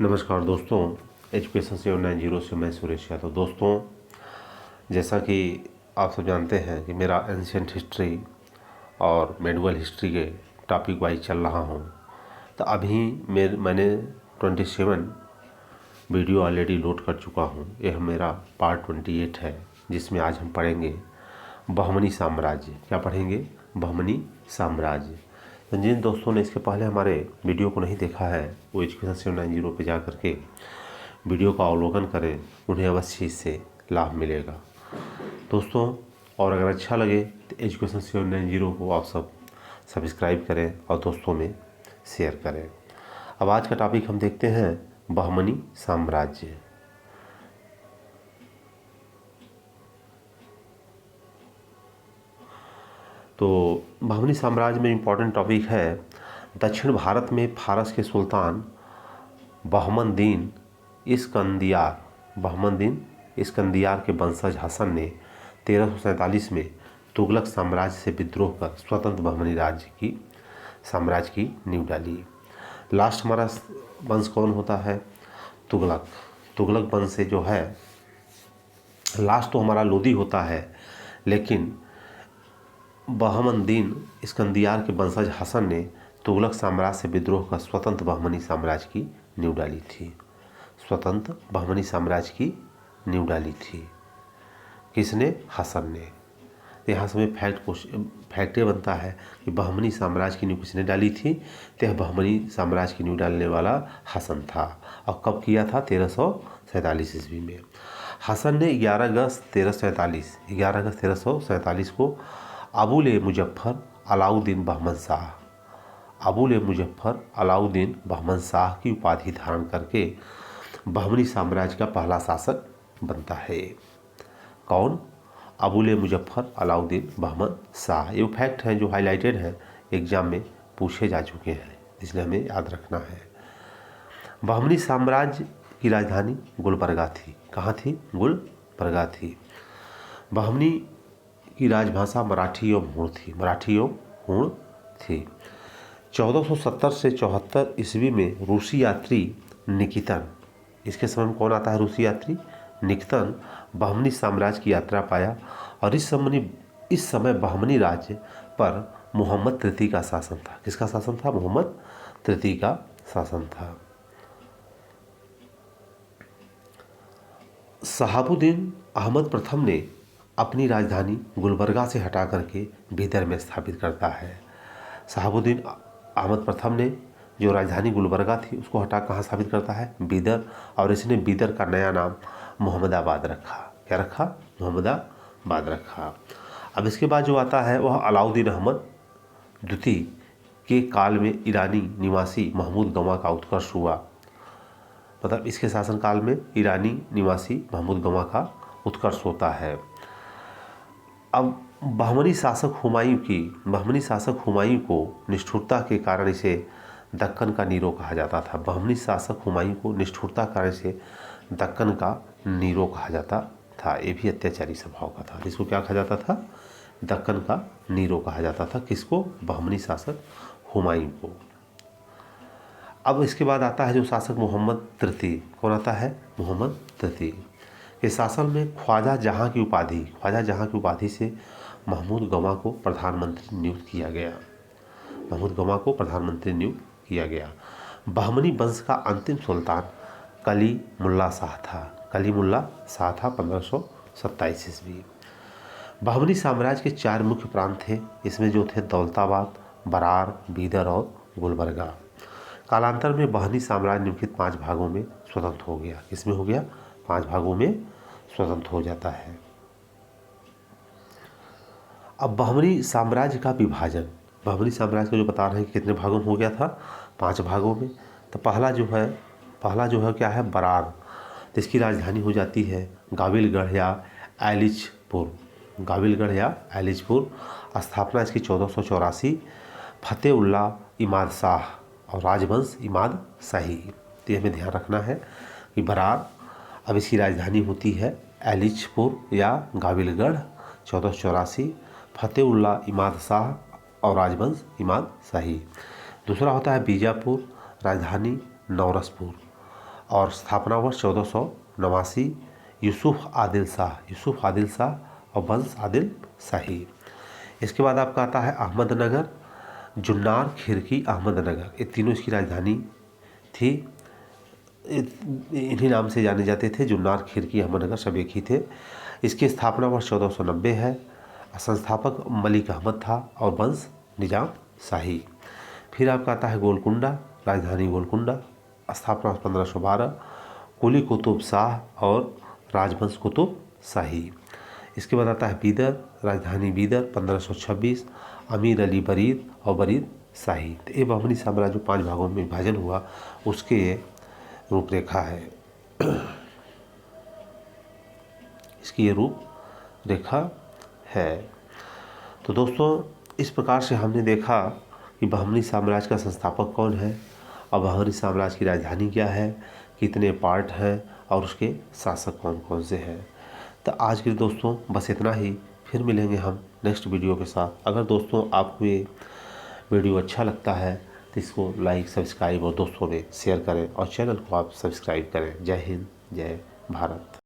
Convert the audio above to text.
नमस्कार दोस्तों, एजुकेशन 790 से मैं सुरेश यादव। दोस्तों, जैसा कि आप सब जानते हैं कि मेरा एंशियंट हिस्ट्री और मेडिवल हिस्ट्री के टॉपिक वाइज चल रहा हूँ। तो अभी मैंने 27 वीडियो ऑलरेडी लोड कर चुका हूँ। यह मेरा पार्ट 28 है, जिसमें आज हम पढ़ेंगे बहमनी साम्राज्य। क्या पढ़ेंगे? बहमनी साम्राज्य। तो जिन दोस्तों ने इसके पहले हमारे वीडियो को नहीं देखा है, वो एजुकेशन 790 पे जा करके वीडियो का अवलोकन करें, उन्हें अवश्य इससे लाभ मिलेगा दोस्तों। और अगर अच्छा लगे तो एजुकेशन 790 को आप सब सब्सक्राइब करें और दोस्तों में शेयर करें। अब आज का टॉपिक हम देखते हैं बहमनी साम्राज्य। तो बहमनी साम्राज्य में इम्पोर्टेंट टॉपिक है दक्षिण भारत में फारस के सुल्तान बहमन-दीन इस्कंदियार के वंशज हसन ने 1347 में तुगलक साम्राज्य से विद्रोह कर स्वतंत्र बहमनी साम्राज्य की नींव डाली। लास्ट हमारा वंश कौन होता है? तुगलक वंश से जो है लास्ट तो हमारा लोदी होता है, लेकिन बहमन-दीन इस्कंदियार के वंशज हसन ने तुगलक साम्राज्य से विद्रोह कर स्वतंत्र बहमनी साम्राज्य की नींव डाली थी। स्वतंत्र बहमनी साम्राज्य की नींव डाली थी किसने? हसन ने। यहाँ से हमें फैक्ट ये बनता है कि बहमनी साम्राज्य की नींव किसने डाली थी? तो यह बहमनी साम्राज्य की नींव डालने वाला हसन था। और कब किया था? 1347 ईस्वी में। हसन ने 11 अगस्त 1347 को अबुल-ए-मुजफ्फर अलाउद्दीन बहमन शाह की उपाधि धारण करके बहमनी साम्राज्य का पहला शासक बनता है। कौन? अबुल-ए-मुजफ्फर अलाउद्दीन बहमन शाह। ये फैक्ट हैं जो हाईलाइटेड हैं, एग्जाम में पूछे जा चुके हैं, इसलिए हमें याद रखना है। बहमनी साम्राज्य की राजधानी गुलबर्गा थी। कहाँ थी? गुलबर्गा थी। बहमनी की राजभाषा मराठी एवं हूण थी। 1470 से 74 ईस्वी में रूसी यात्री निकितन, इसके समय में कौन आता है? रूसी यात्री निकितन बहमनी साम्राज्य की यात्रा पाया और इस समय बहमनी राज्य पर मोहम्मद तृतीय का शासन था। किसका शासन था? मोहम्मद तृतीय का शासन था। शहाबुद्दीन अहमद प्रथम ने अपनी राजधानी गुलबर्गा से हटा करके बीदर में स्थापित करता है। शहाबुद्दीन अहमद प्रथम ने जो राजधानी गुलबर्गा थी उसको हटा कहाँ स्थापित करता है? बीदर। और इसने बीदर का नया नाम मोहम्मदाबाद रखा। क्या रखा? मोहम्मदाबाद रखा। अब इसके बाद जो आता है वह अलाउद्दीन अहमद द्वितीय के काल में ईरानी निवासी महमूद गमा का उत्कर्ष हुआ। मतलब इसके शासनकाल में ईरानी निवासी महमूद गमा का उत्कर्ष होता है। अब बहमनी शासक हुमायूं को निष्ठुरता के कारण इसे दक्कन का नीरो कहा जाता था। बहमनी शासक हुमायूं को निष्ठुरता कारण से दक्कन का नीरो कहा जाता था। ये भी अत्याचारी स्वभाव का था, जिसको क्या कहा जाता था? दक्कन का नीरो कहा जाता था। किसको? बहमनी शासक हुमायूं को। अब इसके बाद आता है जो शासक मोहम्मद तृतीय। कौन आता है? मोहम्मद तृतीय। के शासन में ख्वाजा जहाँ की उपाधि से महमूद गमा को प्रधानमंत्री नियुक्त किया गया। बहमनी वंश का अंतिम सुल्तान कलीमुल्ला शाह था 1527 ईस्वी। बहमनी साम्राज्य के 4 मुख्य प्रांत थे। इसमें जो थे दौलताबाद, बरार, बीदर और गुलबर्गा। कालांतर में बहमनी साम्राज्य निम्नलिखित 5 भागों में स्वतंत्र हो गया। किसमें हो गया? 5 भागों में स्वतंत्र हो जाता है। अब बहमनी साम्राज्य का विभाजन, बहमनी साम्राज्य को जो बता रहे हैं कि कितने भागों में हो गया था? 5 भागों में। तो पहला जो है क्या है? बरार। तो इसकी राजधानी हो जाती है गाविलगढ़ या एलिचपुर। स्थापना इसकी 1484। फतेउल्लाह इमाद शाह और राजवंश इमाद शाही। तो ये हमें ध्यान रखना है कि बरार, अब इसकी राजधानी होती है एलिचपुर या गाविलगढ़ 1484। फतेउल्लाह इमाद शाह और राजवंश इमाद शाही। दूसरा होता है बीजापुर, राजधानी नौरसपुर। और स्थापना वर्ष 1489। यूसुफ आदिल शाह और वंश आदिल शाही। इसके बाद आपका आता है अहमदनगर, जुन्नार, खिरकी, अहमदनगर, ये तीनों इसकी राजधानी थी। इन्हीं नाम से जाने जाते थे, जुन्नार, खिरकी, अहमदनगर सब एक ही थे। इसकी स्थापना वर्ष 1490 है। संस्थापक मलिक अहमद था और वंश निजाम शाही। फिर आपका आता है गोलकुंडा, राजधानी गोलकुंडा, स्थापना 1512, कुली कुतुब शाह और राजवंश कुतुब शाही। इसके बाद आता है बीदर, राजधानी बीदर, 1526, अमीर अली बरीद और बरीद शाही। तो ये बहमनी साम्राज्य 5 भागों में विभाजन हुआ, उसके ये रूपरेखा है। इसकी ये रूपरेखा है। तो दोस्तों, इस प्रकार से हमने देखा कि बहमनी साम्राज्य का संस्थापक कौन है और बहमनी साम्राज्य की राजधानी क्या है, कितने पार्ट हैं और उसके शासक कौन कौन से हैं। तो आज के दोस्तों बस इतना ही। फिर मिलेंगे हम नेक्स्ट वीडियो के साथ। अगर दोस्तों आपको ये वीडियो अच्छा लगता है तो इसको लाइक, सब्सक्राइब और दोस्तों में शेयर करें और चैनल को आप सब्सक्राइब करें। जय हिंद, जय भारत।